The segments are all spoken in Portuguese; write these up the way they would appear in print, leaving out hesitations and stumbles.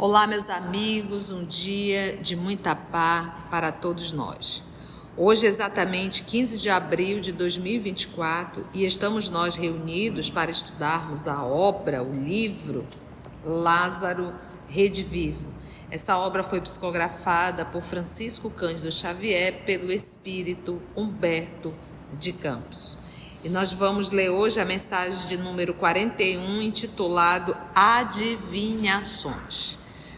Olá, meus amigos, um dia de muita paz para todos nós. Hoje é exatamente 15 de abril de 2024 e estamos nós reunidos para estudarmos a obra, o livro Lázaro Redivivo. Essa obra foi psicografada por Francisco Cândido Xavier pelo espírito Humberto de Campos. E nós vamos ler hoje a mensagem de número 41, intitulado Adivinhações.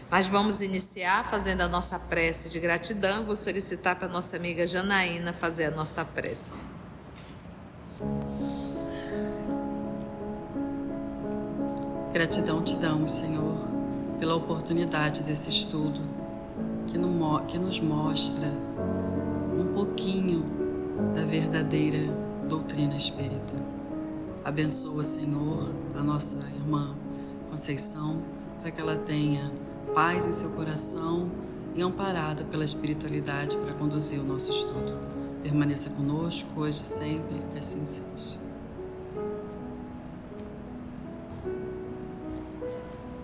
Mas vamos iniciar fazendo a nossa prece de gratidão. Vou solicitar para a nossa amiga Janaína fazer a nossa prece. Gratidão te damos, Senhor, pela oportunidade desse estudo que nos mostra um pouquinho da verdadeira doutrina espírita. Abençoa, Senhor, a nossa irmã Conceição, para que ela tenha paz em seu coração e amparada pela espiritualidade para conduzir o nosso estudo. Permaneça conosco hoje e sempre, que assim seja.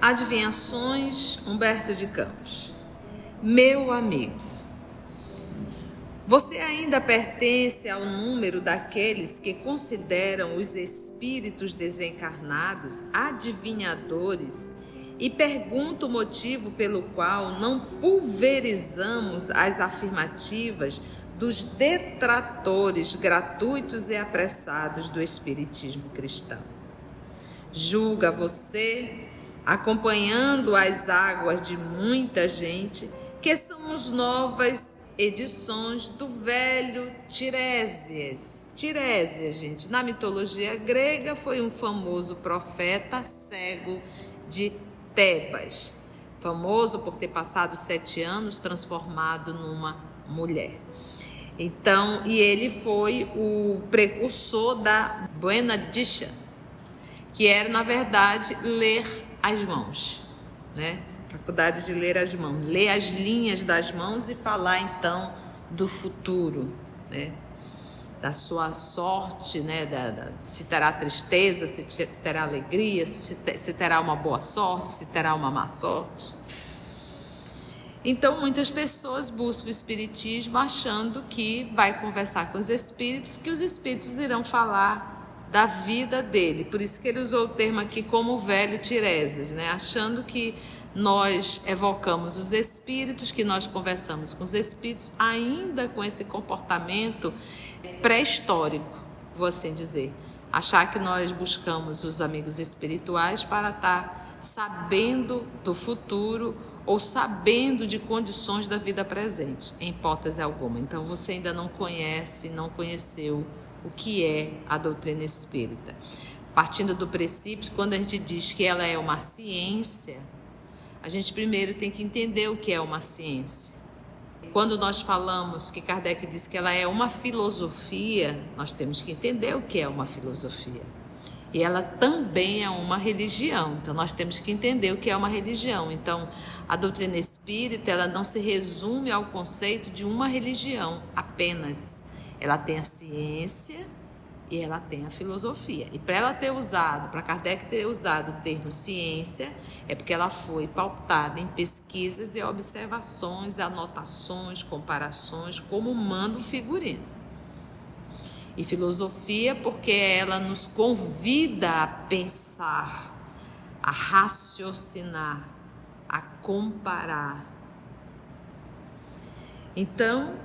Adivinhações, Humberto de Campos. Meu amigo, você ainda pertence ao número daqueles que consideram os espíritos desencarnados adivinhadores e pergunta o motivo pelo qual não pulverizamos as afirmativas dos detratores gratuitos e apressados do espiritismo cristão. Julga você, acompanhando as águas de muita gente, que são as novas edições do velho Tiresias. Tiresias, gente, na mitologia grega foi um famoso profeta cego de Tebas, famoso por ter passado 7 anos transformado numa mulher. Então, e ele foi o precursor da Buena Dicha, que era, na verdade, ler as mãos, né? Faculdade de ler as mãos, ler as linhas das mãos e falar, então, do futuro, né? Da sua sorte, né? Se terá tristeza, se terá alegria, se terá uma boa sorte, se terá uma má sorte. Então, muitas pessoas buscam o espiritismo achando que vai conversar com os espíritos, que os espíritos irão falar da vida dele. Por isso que ele usou o termo aqui como o velho Tiresias, né? Achando que nós evocamos os espíritos, que nós conversamos com os espíritos, ainda com esse comportamento pré-histórico, vou assim dizer. Achar que nós buscamos os amigos espirituais para estar sabendo do futuro ou sabendo de condições da vida presente, em hipótese alguma. Então você ainda não conhece, não conheceu o que é a doutrina espírita. Partindo do princípio, quando a gente diz que ela é uma ciência, a gente primeiro tem que entender o que é uma ciência. Quando nós falamos que Kardec disse que ela é uma filosofia, nós temos que entender o que é uma filosofia. E ela também é uma religião, então nós temos que entender o que é uma religião. Então, a doutrina espírita, ela não se resume ao conceito de uma religião apenas. Ela tem a ciência e ela tem a filosofia. E para Kardec ter usado o termo ciência, é porque ela foi pautada em pesquisas e observações, anotações, comparações, como manda o figurino. E filosofia porque ela nos convida a pensar, a raciocinar, a comparar. Então,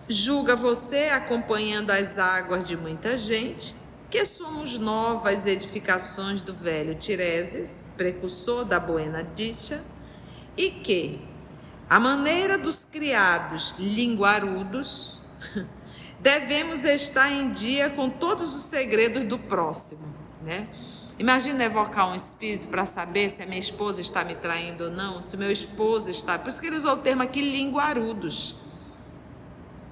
julga você, acompanhando as águas de muita gente, que somos novas edificações do velho Tiresias, precursor da Buena Dicha, e que, à maneira dos criados linguarudos, devemos estar em dia com todos os segredos do próximo, né? Imagina evocar um espírito para saber se a minha esposa está me traindo ou não, se o meu esposo está... Por isso que ele usou o termo aqui, linguarudos.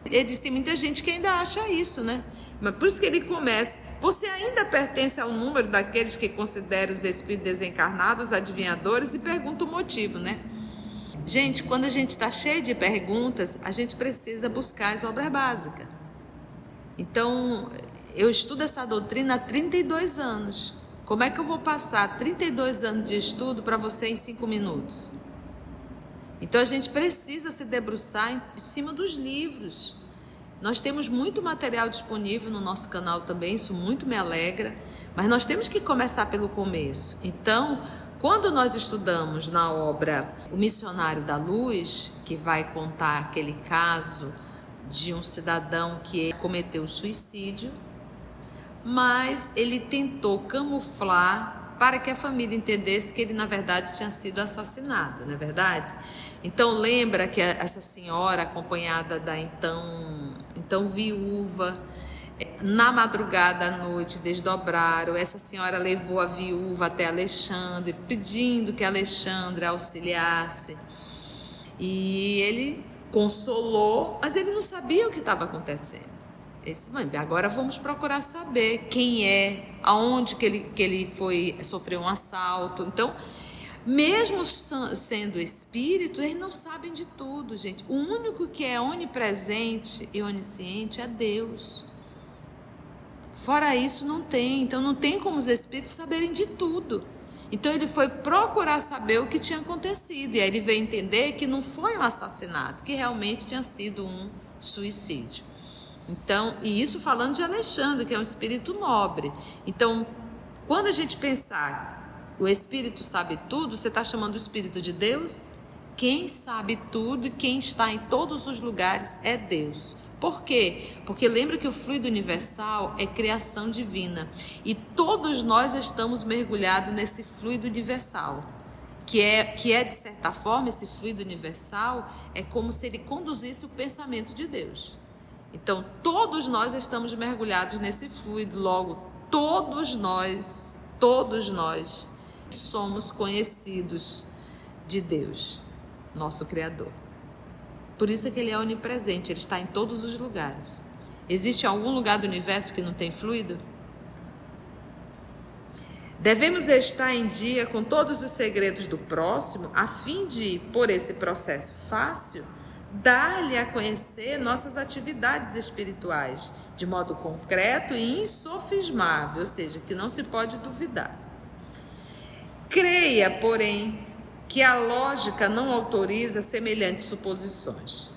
Ele diz que tem muita gente que ainda acha isso, né? Mas por isso que ele começa: você ainda pertence ao número daqueles que consideram os espíritos desencarnados adivinhadores, e pergunta o motivo, né? Gente, quando a gente está cheio de perguntas, a gente precisa buscar as obras básicas. Então, eu estudo essa doutrina há 32 anos. Como é que eu vou passar 32 anos de estudo para você em 5 minutos? Então a gente precisa se debruçar em cima dos livros. Nós temos muito material disponível no nosso canal também, isso muito me alegra, mas nós temos que começar pelo começo. Então, quando nós estudamos na obra O Missionário da Luz, que vai contar aquele caso de um cidadão que cometeu suicídio, mas ele tentou camuflar para que a família entendesse que ele, na verdade, tinha sido assassinado, não é verdade? Então, lembra que essa senhora, acompanhada da então viúva, na madrugada à noite, desdobraram. Essa senhora levou a viúva até Alexandre, pedindo que Alexandre auxiliasse. E ele consolou, mas ele não sabia o que estava acontecendo. Agora vamos procurar saber quem é, aonde que ele sofreu um assalto. Então, mesmo sendo espírito, eles não sabem de tudo, gente. O único que é onipresente e onisciente é Deus. Fora isso, não tem. Então, não tem como os espíritos saberem de tudo. Então, ele foi procurar saber o que tinha acontecido. E aí ele veio entender que não foi um assassinato, que realmente tinha sido um suicídio. Então, e isso falando de Alexandre, que é um espírito nobre. Então, quando a gente pensar o espírito sabe tudo, você está chamando o espírito de Deus? Quem sabe tudo e quem está em todos os lugares é Deus. Por quê? Porque lembra que o fluido universal é criação divina. E todos nós estamos mergulhados nesse fluido universal. Que é, de certa forma, esse fluido universal é como se ele conduzisse o pensamento de Deus. Então, todos nós estamos mergulhados nesse fluido, logo, todos nós somos conhecidos de Deus, nosso Criador. Por isso é que Ele é onipresente, Ele está em todos os lugares. Existe algum lugar do universo que não tem fluido? Devemos estar em dia com todos os segredos do próximo, a fim de, por esse processo fácil, dar-lhe a conhecer nossas atividades espirituais, de modo concreto e insofismável, ou seja, que não se pode duvidar. Creia, porém, que a lógica não autoriza semelhantes suposições.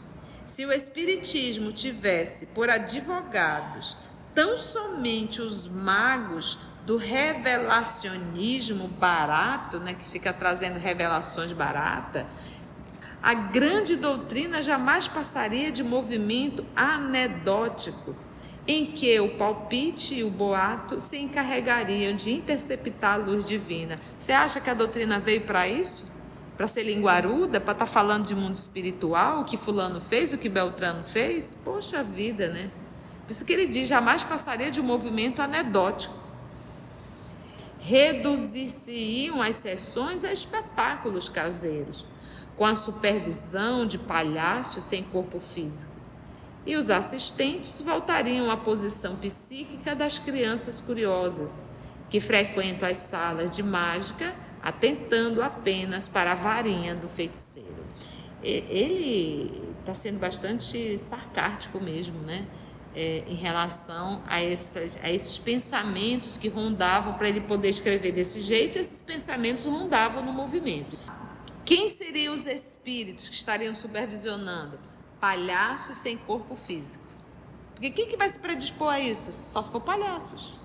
Se o Espiritismo tivesse por advogados tão somente os magos do revelacionismo barato, que fica trazendo revelações baratas, a grande doutrina jamais passaria de movimento anedótico, em que o palpite e o boato se encarregariam de interceptar a luz divina. Você acha que a doutrina veio para isso? Para ser linguaruda? Para estar falando de mundo espiritual? O que fulano fez, o que Beltrano fez? Poxa vida, né? Por isso que ele diz, jamais passaria de um movimento anedótico. Reduzir-se-iam as sessões a espetáculos caseiros, com a supervisão de palhaços sem corpo físico. E os assistentes voltariam à posição psíquica das crianças curiosas, que frequentam as salas de mágica, atentando apenas para a varinha do feiticeiro. Ele está sendo bastante sarcástico mesmo, em relação a esses pensamentos que rondavam, para ele poder escrever desse jeito, esses pensamentos rondavam no movimento. Quem seriam os espíritos que estariam supervisionando? Palhaços sem corpo físico. Porque quem que vai se predispor a isso? Só se for palhaços.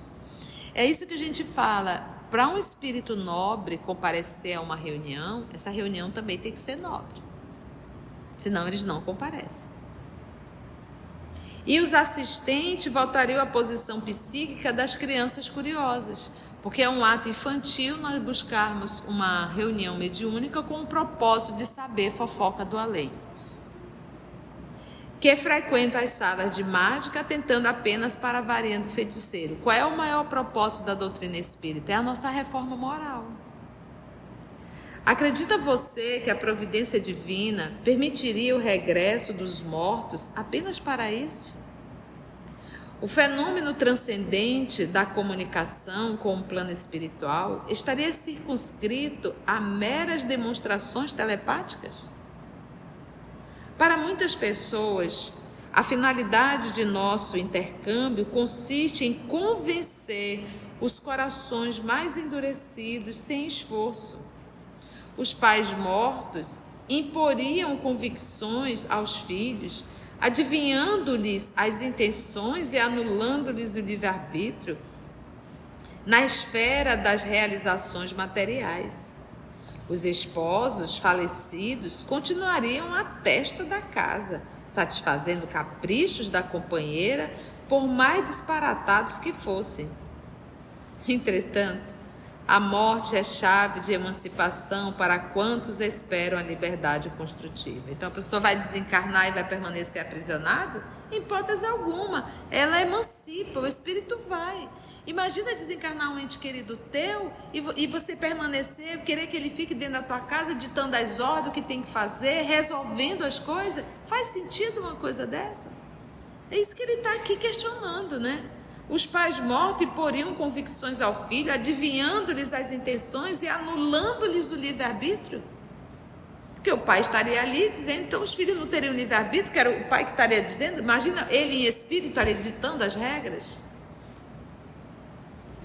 É isso que a gente fala. Para um espírito nobre comparecer a uma reunião, essa reunião também tem que ser nobre. Senão eles não comparecem. E os assistentes voltariam à posição psíquica das crianças curiosas, porque é um ato infantil nós buscarmos uma reunião mediúnica com o propósito de saber fofoca do além. Que frequentam as salas de mágica atentando apenas para a varinha do feiticeiro. Qual é o maior propósito da doutrina espírita? É a nossa reforma moral. Acredita você que a providência divina permitiria o regresso dos mortos apenas para isso? O fenômeno transcendente da comunicação com o plano espiritual estaria circunscrito a meras demonstrações telepáticas? Para muitas pessoas, a finalidade de nosso intercâmbio consiste em convencer os corações mais endurecidos sem esforço. Os pais mortos imporiam convicções aos filhos, adivinhando-lhes as intenções e anulando-lhes o livre-arbítrio na esfera das realizações materiais. Os esposos falecidos continuariam à testa da casa, satisfazendo caprichos da companheira, por mais disparatados que fossem. Entretanto, a morte é chave de emancipação para quantos esperam a liberdade construtiva. Então, a pessoa vai desencarnar e vai permanecer aprisionado? Em hipótese alguma, ela emancipa, o espírito vai. Imagina desencarnar um ente querido teu e você permanecer, querer que ele fique dentro da tua casa, ditando as ordens, o que tem que fazer, resolvendo as coisas. Faz sentido uma coisa dessa? É isso que ele está aqui questionando, né? Os pais mortos imporiam convicções ao filho, adivinhando-lhes as intenções e anulando-lhes o livre-arbítrio. Porque o pai estaria ali dizendo, então os filhos não teriam livre-arbítrio, que era o pai que estaria dizendo. Imagina ele em espírito estaria ditando as regras.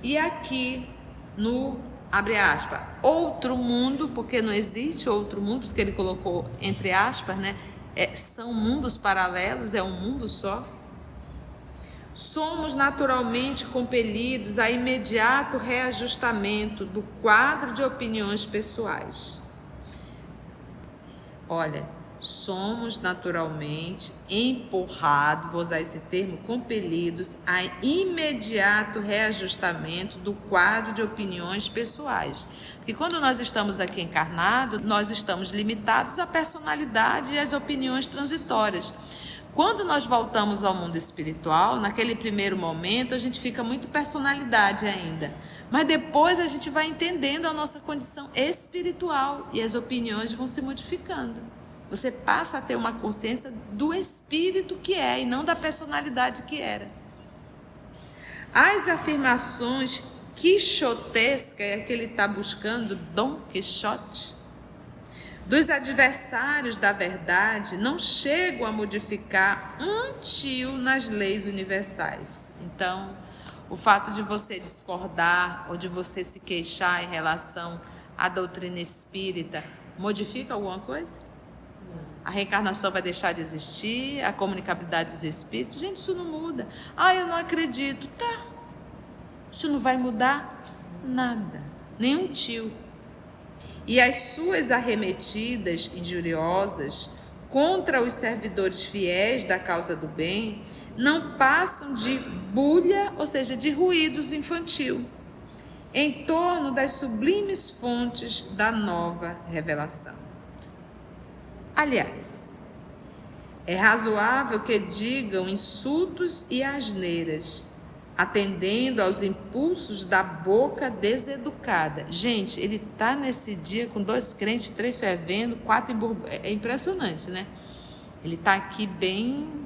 E aqui no, abre aspas, outro mundo, porque não existe outro mundo, porque ele colocou entre aspas, né? São mundos paralelos, é um mundo só. Somos naturalmente compelidos a imediato reajustamento do quadro de opiniões pessoais. Olha, somos naturalmente empurrados, vou usar esse termo, compelidos a imediato reajustamento do quadro de opiniões pessoais. Porque quando nós estamos aqui encarnados, nós estamos limitados à personalidade e às opiniões transitórias. Quando nós voltamos ao mundo espiritual, naquele primeiro momento, a gente fica muito personalidade ainda. Mas depois a gente vai entendendo a nossa condição espiritual e as opiniões vão se modificando. Você passa a ter uma consciência do espírito que é e não da personalidade que era. As afirmações quixotescas, é que ele está buscando, Dom Quixote, dos adversários da verdade não chegam a modificar um tio nas leis universais. Então, o fato de você discordar ou de você se queixar em relação à doutrina espírita modifica alguma coisa? A reencarnação vai deixar de existir? A comunicabilidade dos espíritos? Gente, isso não muda. Eu não acredito. Tá. Isso não vai mudar nada. Nenhum tio. E as suas arremetidas injuriosas contra os servidores fiéis da causa do bem não passam de bulha, ou seja, de ruídos infantil, em torno das sublimes fontes da nova revelação. Aliás, é razoável que digam insultos e asneiras, atendendo aos impulsos da boca deseducada. Gente, ele está nesse dia com 2 crentes, 3 fervendo, 4 em burbu... É impressionante, né? Ele está aqui bem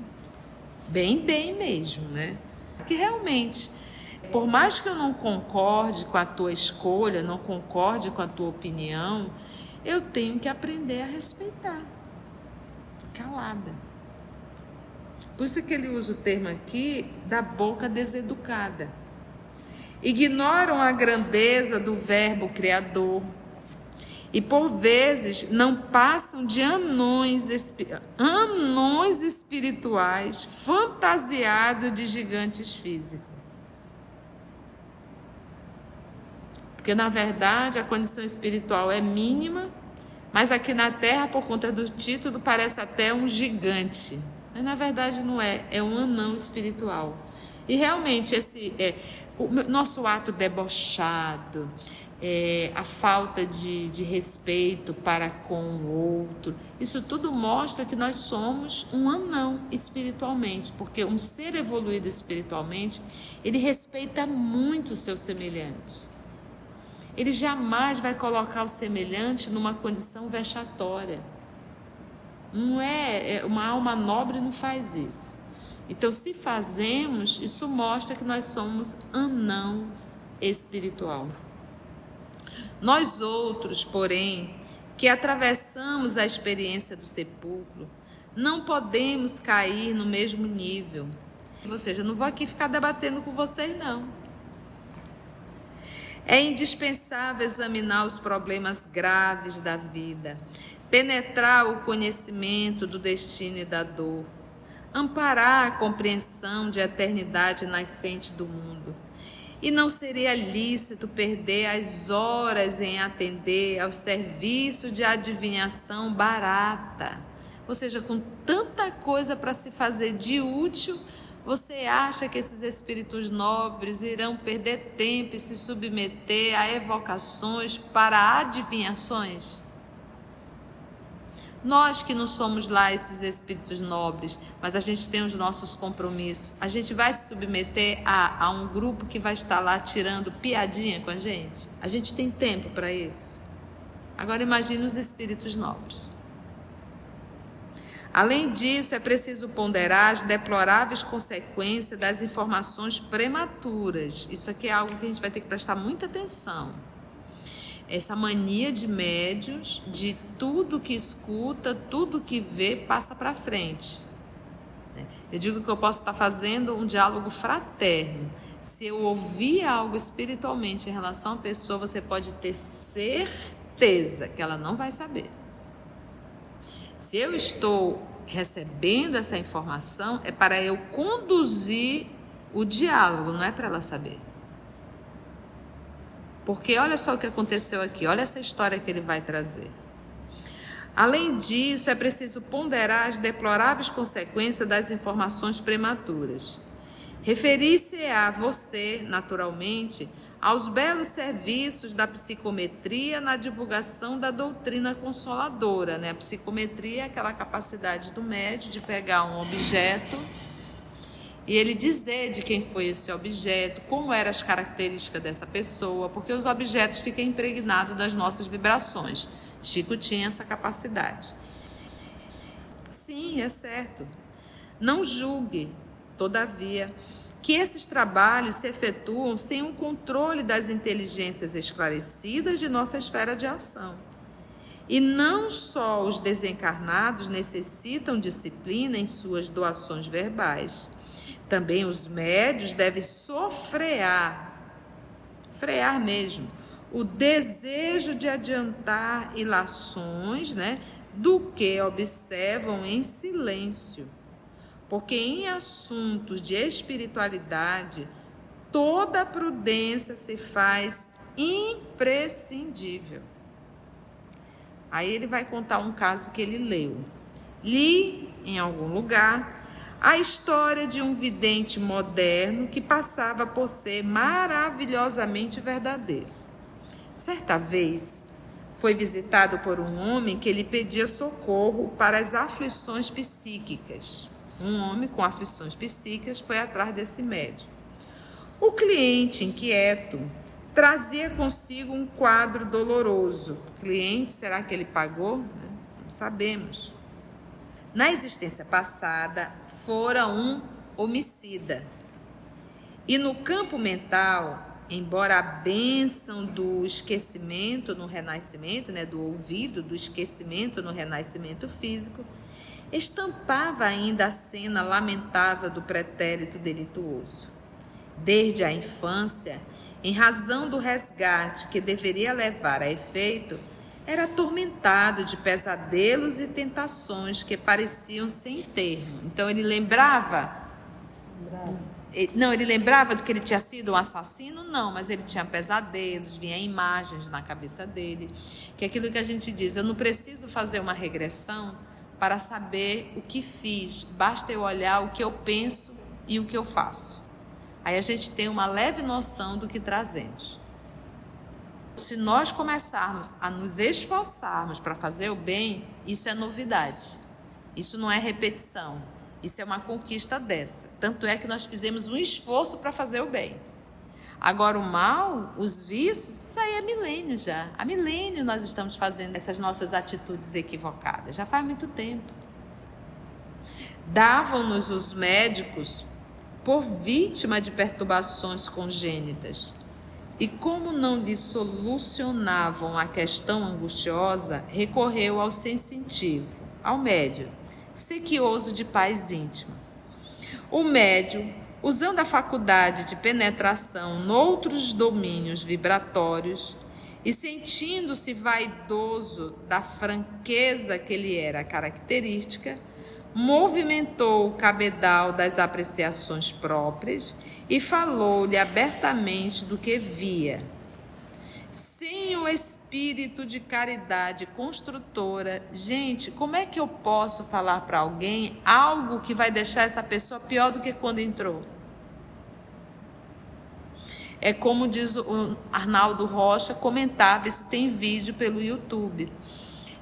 mesmo, né? Que realmente, por mais que eu não concorde com a tua escolha, não concorde com a tua opinião, eu tenho que aprender a respeitar. Calada. Por isso que ele usa o termo aqui da boca deseducada. Ignoram a grandeza do verbo criador e, por vezes, não passam de anões espirituais fantasiados de gigantes físicos. Porque, na verdade, a condição espiritual é mínima, mas aqui na Terra, por conta do título, parece até um gigante. Mas na verdade não é, é um anão espiritual. E realmente o nosso ato debochado, a falta de respeito para com o outro, isso tudo mostra que nós somos um anão espiritualmente, porque um ser evoluído espiritualmente, ele respeita muito o seu semelhante. Ele jamais vai colocar o semelhante numa condição vexatória. Não uma alma nobre não faz isso. Então, se fazemos, isso mostra que nós somos anão espiritual. Nós outros, porém, que atravessamos a experiência do sepulcro, não podemos cair no mesmo nível. Ou seja, eu não vou aqui ficar debatendo com vocês, não. É indispensável examinar os problemas graves da vida, penetrar o conhecimento do destino e da dor, amparar a compreensão de eternidade nascente do mundo. E não seria lícito perder as horas em atender ao serviço de adivinhação barata. Ou seja, com tanta coisa para se fazer de útil, você acha que esses espíritos nobres irão perder tempo e se submeter a evocações para adivinhações? Nós que não somos lá esses espíritos nobres, mas a gente tem os nossos compromissos, a gente vai se submeter a um grupo que vai estar lá tirando piadinha com a gente? A gente tem tempo para isso? Agora imagine os espíritos nobres. Além disso, é preciso ponderar as deploráveis consequências das informações prematuras. Isso aqui é algo que a gente vai ter que prestar muita atenção. Essa mania de médiuns, de tudo que escuta, tudo que vê, passa para frente. Eu digo que eu posso estar fazendo um diálogo fraterno. Se eu ouvir algo espiritualmente em relação à pessoa, você pode ter certeza que ela não vai saber. Se eu estou recebendo essa informação, é para eu conduzir o diálogo, não é para ela saber. Porque olha só o que aconteceu aqui, olha essa história que ele vai trazer. Além disso, é preciso ponderar as deploráveis consequências das informações prematuras. Referir-se a você, naturalmente, aos belos serviços da psicometria na divulgação da doutrina consoladora. A psicometria é aquela capacidade do médium de pegar um objeto e ele dizer de quem foi esse objeto, como eram as características dessa pessoa, porque os objetos ficam impregnados das nossas vibrações. Chico tinha essa capacidade. Sim, é certo. Não julgue, todavia, que esses trabalhos se efetuam sem o controle das inteligências esclarecidas de nossa esfera de ação. E não só os desencarnados necessitam disciplina em suas doações verbais. Também os médios devem frear mesmo, o desejo de adiantar ilações, do que observam em silêncio. Porque em assuntos de espiritualidade, toda prudência se faz imprescindível. Aí ele vai contar um caso que ele leu. Li em algum lugar a história de um vidente moderno que passava por ser maravilhosamente verdadeiro. Certa vez, foi visitado por um homem que lhe pedia socorro para as aflições psíquicas. Um homem com aflições psíquicas foi atrás desse médium. O cliente, inquieto, trazia consigo um quadro doloroso. O cliente, será que ele pagou? Não sabemos. Na existência passada, fora um homicida. E no campo mental, embora a bênção do esquecimento no renascimento, do ouvido, do esquecimento no renascimento físico, estampava ainda a cena lamentável do pretérito delituoso. Desde a infância, em razão do resgate que deveria levar a efeito, era atormentado de pesadelos e tentações que pareciam sem termo. Então ele lembrava? Não, ele lembrava de que ele tinha sido um assassino? Não, mas ele tinha pesadelos, vinha imagens na cabeça dele. Que é aquilo que a gente diz, eu não preciso fazer uma regressão para saber o que fiz, basta eu olhar o que eu penso e o que eu faço. Aí a gente tem uma leve noção do que trazemos. Se nós começarmos a nos esforçarmos para fazer o bem, isso é novidade. Isso não é repetição. Isso é uma conquista dessa. Tanto é que nós fizemos um esforço para fazer o bem. Agora o mal, os vícios, isso aí é milênio já. Há milênio nós estamos fazendo essas nossas atitudes equivocadas. Já faz muito tempo. Davam-nos os médicos por vítima de perturbações congênitas. E como não lhe solucionavam a questão angustiosa, recorreu ao sensitivo, ao médium, sequioso de paz íntima. O médium, usando a faculdade de penetração noutros domínios vibratórios, e sentindo-se vaidoso da franqueza que lhe era característica, movimentou o cabedal das apreciações próprias e falou-lhe abertamente do que via. Sem o espírito de caridade construtora, gente, como é que eu posso falar para alguém algo que vai deixar essa pessoa pior do que quando entrou? É como diz o Arnaldo Rocha, comentava, isso tem vídeo pelo YouTube,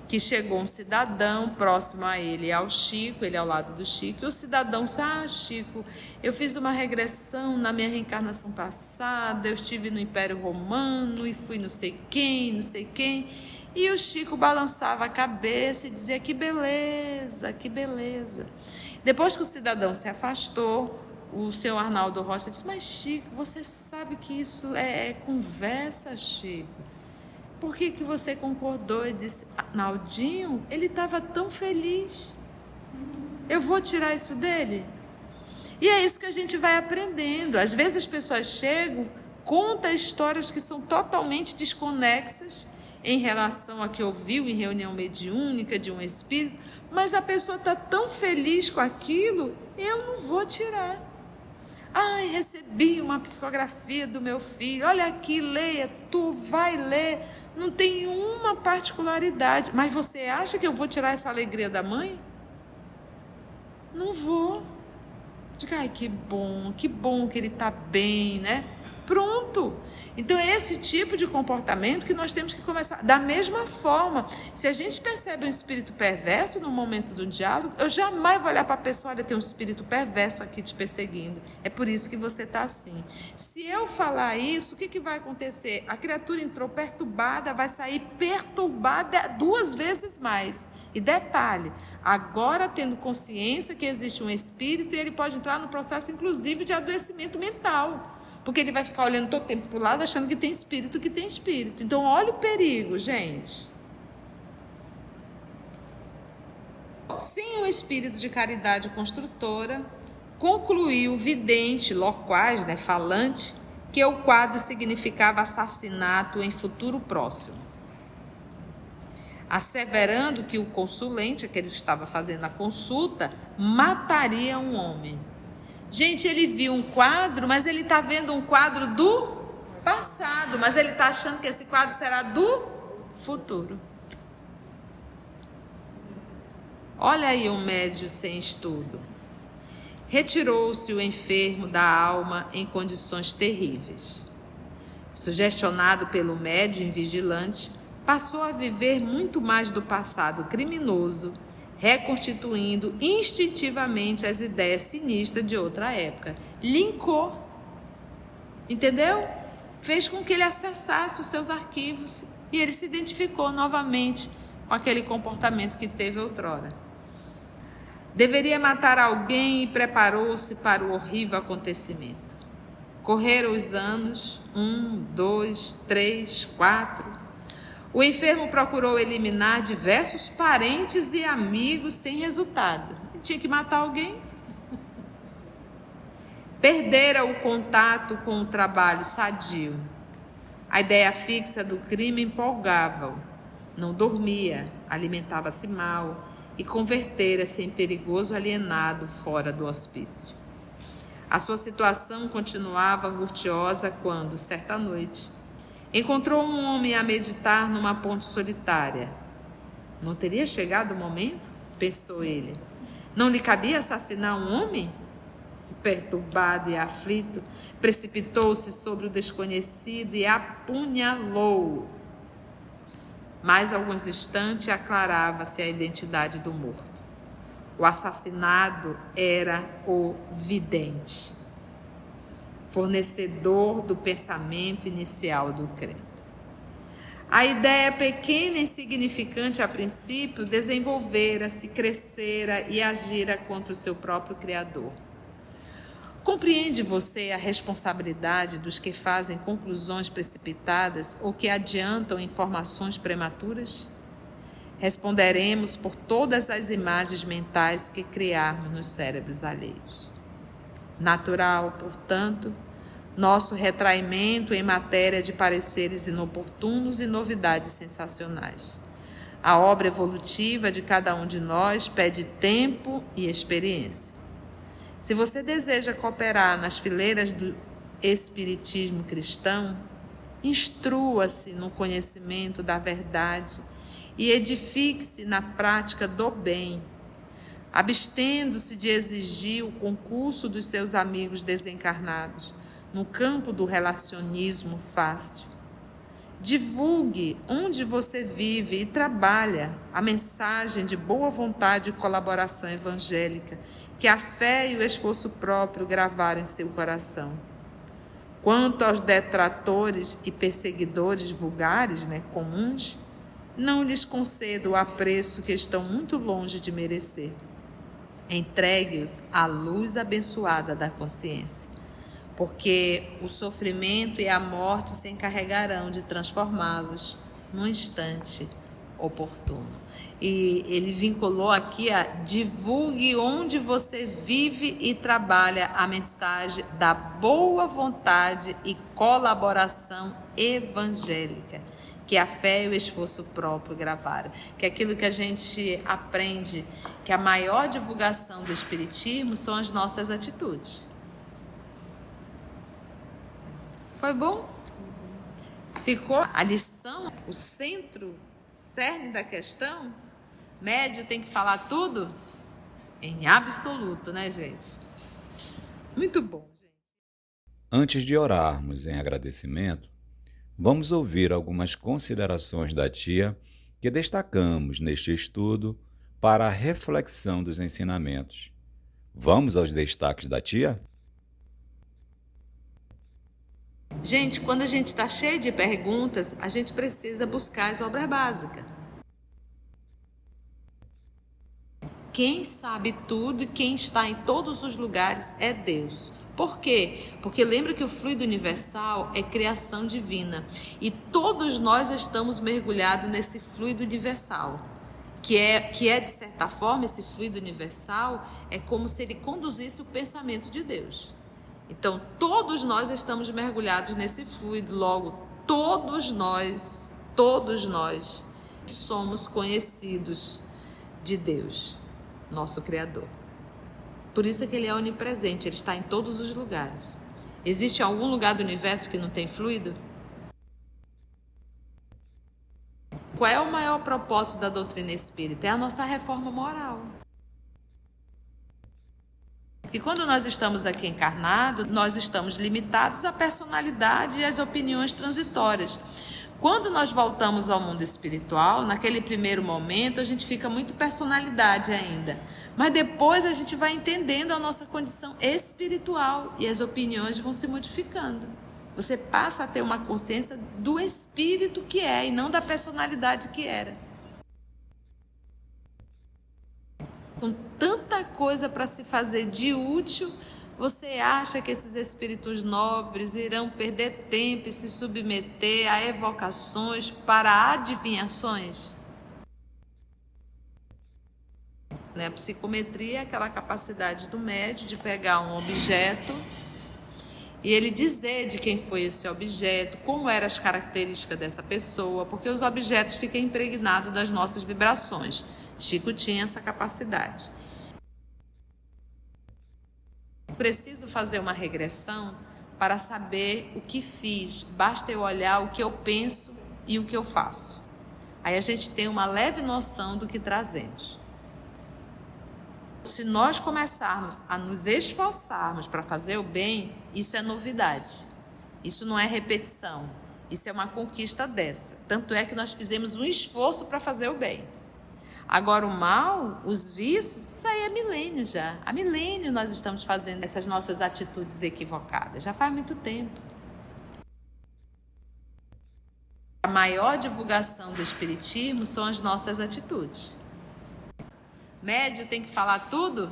que chegou um cidadão próximo a ele, ao Chico, ele ao lado do Chico, e o cidadão disse, Chico, eu fiz uma regressão na minha reencarnação passada, eu estive no Império Romano e fui não sei quem, e o Chico balançava a cabeça e dizia, que beleza, que beleza. Depois que o cidadão se afastou, o senhor Arnaldo Rocha disse, mas Chico, você sabe que isso é conversa, Chico. Por que você concordou? Ele disse, Arnaldinho, ele estava tão feliz. Eu vou tirar isso dele? E é isso que a gente vai aprendendo. Às vezes as pessoas chegam, contam histórias que são totalmente desconexas em relação a que ouviu em reunião mediúnica de um espírito, mas a pessoa está tão feliz com aquilo, eu não vou tirar. Recebi uma psicografia do meu filho, olha aqui, leia, tu vai ler, não tem uma particularidade, mas você acha que eu vou tirar essa alegria da mãe? Não vou. Diga, que bom que ele está bem, né? Pronto. Então é esse tipo de comportamento que nós temos que começar. Da mesma forma, se a gente percebe um espírito perverso no momento do diálogo, eu jamais vou olhar para a pessoa, olha, tem um espírito perverso aqui te perseguindo. É por isso que você está assim. Se eu falar isso, o que vai acontecer? A criatura entrou perturbada, vai sair perturbada 2 vezes mais. E detalhe, agora tendo consciência que existe um espírito e ele pode entrar no processo, inclusive, de adoecimento mental. Porque ele vai ficar olhando todo tempo para o lado, achando que tem espírito, Então, olha o perigo, gente. Sem o espírito de caridade construtora, concluiu o vidente, loquaz, falante, que o quadro significava assassinato em futuro próximo. Asseverando que o consulente, aquele que estava fazendo a consulta, mataria um homem. Gente, ele viu um quadro, mas ele está vendo um quadro do passado, mas ele está achando que esse quadro será do futuro. Olha aí um médium sem estudo. Retirou-se o enfermo da alma em condições terríveis. Sugestionado pelo médium vigilante, passou a viver muito mais do passado criminoso, reconstituindo instintivamente as ideias sinistras de outra época. Linkou, entendeu? Fez com que ele acessasse os seus arquivos e ele se identificou novamente com aquele comportamento que teve outrora. Deveria matar alguém e preparou-se para o horrível acontecimento. Correram os anos, 1, 2, 3, 4... O enfermo procurou eliminar diversos parentes e amigos sem resultado. Tinha que matar alguém. Perdera o contato com o trabalho sadio. A ideia fixa do crime empolgava-o. Não dormia, alimentava-se mal e convertera-se em perigoso alienado fora do hospício. A sua situação continuava angustiosa quando, certa noite, encontrou um homem a meditar numa ponte solitária. Não teria chegado o momento? Pensou ele. Não lhe cabia assassinar um homem? Perturbado e aflito, precipitou-se sobre o desconhecido e apunhalou-o. Mais alguns instantes aclarava-se a identidade do morto. O assassinado era o vidente, fornecedor do pensamento inicial do creme. A ideia pequena e insignificante a princípio desenvolvera-se, crescera e agira contra o seu próprio Criador. Compreende você a responsabilidade dos que fazem conclusões precipitadas ou que adiantam informações prematuras? Responderemos por todas as imagens mentais que criarmos nos cérebros alheios. Natural, portanto, nosso retraimento em matéria de pareceres inoportunos e novidades sensacionais. A obra evolutiva de cada um de nós pede tempo e experiência. Se você deseja cooperar nas fileiras do espiritismo cristão, instrua-se no conhecimento da verdade e edifique-se na prática do bem, abstendo-se de exigir o concurso dos seus amigos desencarnados no campo do relacionismo fácil. Divulgue onde você vive e trabalha a mensagem de boa vontade e colaboração evangélica que a fé e o esforço próprio gravaram em seu coração. Quanto aos detratores e perseguidores vulgares, comuns, não lhes concedo o apreço que estão muito longe de merecer. Entregue-os à luz abençoada da consciência, porque o sofrimento e a morte se encarregarão de transformá-los num instante oportuno. E ele vinculou aqui a divulgue onde você vive e trabalha a mensagem da boa vontade e colaboração evangélica, que a fé e o esforço próprio gravaram. Que é aquilo que a gente aprende, que a maior divulgação do Espiritismo são as nossas atitudes. Foi bom? Ficou a lição, o cerne da questão? Médio tem que falar tudo? Em absoluto, né, gente? Muito bom, gente. Antes de orarmos em agradecimento, vamos ouvir algumas considerações da tia que destacamos neste estudo para a reflexão dos ensinamentos. Vamos aos destaques da tia? Gente, quando a gente está cheio de perguntas, a gente precisa buscar as obras básicas. Quem sabe tudo e quem está em todos os lugares é Deus. Por quê? Porque lembra que o fluido universal é criação divina. E todos nós estamos mergulhados nesse fluido universal. Que é, de certa forma, esse fluido universal é como se ele conduzisse o pensamento de Deus. Então, todos nós estamos mergulhados nesse fluido. Logo, todos nós somos conhecidos de Deus, nosso Criador. Por isso é que Ele é onipresente, Ele está em todos os lugares. Existe algum lugar do universo que não tem fluido? Qual é o maior propósito da doutrina espírita? É a nossa reforma moral. Porque quando nós estamos aqui encarnados, nós estamos limitados à personalidade e às opiniões transitórias. Quando nós voltamos ao mundo espiritual, naquele primeiro momento, a gente fica muito personalidade ainda. Mas depois a gente vai entendendo a nossa condição espiritual e as opiniões vão se modificando. Você passa a ter uma consciência do espírito que é e não da personalidade que era. Com tanta coisa para se fazer de útil, você acha que esses espíritos nobres irão perder tempo e se submeter a evocações para adivinhações? A psicometria é aquela capacidade do médium de pegar um objeto e ele dizer de quem foi esse objeto, como eram as características dessa pessoa, porque os objetos ficam impregnados das nossas vibrações. Chico tinha essa capacidade. Preciso fazer uma regressão para saber o que fiz. Basta eu olhar o que eu penso e o que eu faço. Aí a gente tem uma leve noção do que trazemos. Se nós começarmos a nos esforçarmos para fazer o bem, isso é novidade. Isso não é repetição. Isso é uma conquista dessa. Tanto é que nós fizemos um esforço para fazer o bem. Agora o mal, os vícios, isso aí é milênio já. Há milênio nós estamos fazendo essas nossas atitudes equivocadas. Já faz muito tempo. A maior divulgação do Espiritismo são as nossas atitudes. Médio tem que falar tudo?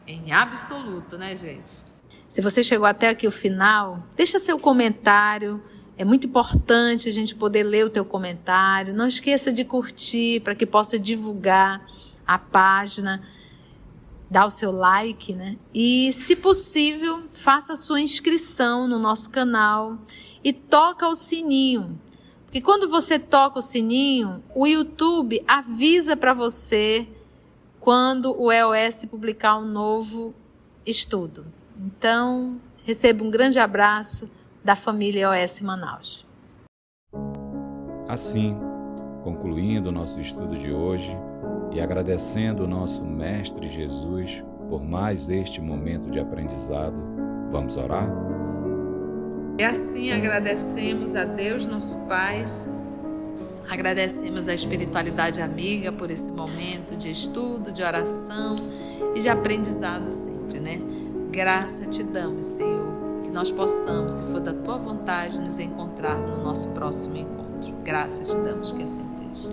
Em absoluto, né, gente? Se você chegou até aqui o final, deixa seu comentário. É muito importante a gente poder ler o teu comentário. Não esqueça de curtir para que possa divulgar a página. dá o seu like, né? E, se possível, faça a sua inscrição no nosso canal e toca o sininho. Porque quando você toca o sininho, o YouTube avisa para você quando o EOS publicar um novo estudo. Então, receba um grande abraço da família EOS Manaus. Assim, concluindo o nosso estudo de hoje e agradecendo o nosso Mestre Jesus por mais este momento de aprendizado, vamos orar? E assim agradecemos a Deus, nosso Pai, agradecemos a espiritualidade amiga por esse momento de estudo, de oração e de aprendizado sempre, né? Graça te damos, Senhor, que nós possamos, se for da tua vontade, nos encontrar no nosso próximo encontro. Graça te damos, que assim seja.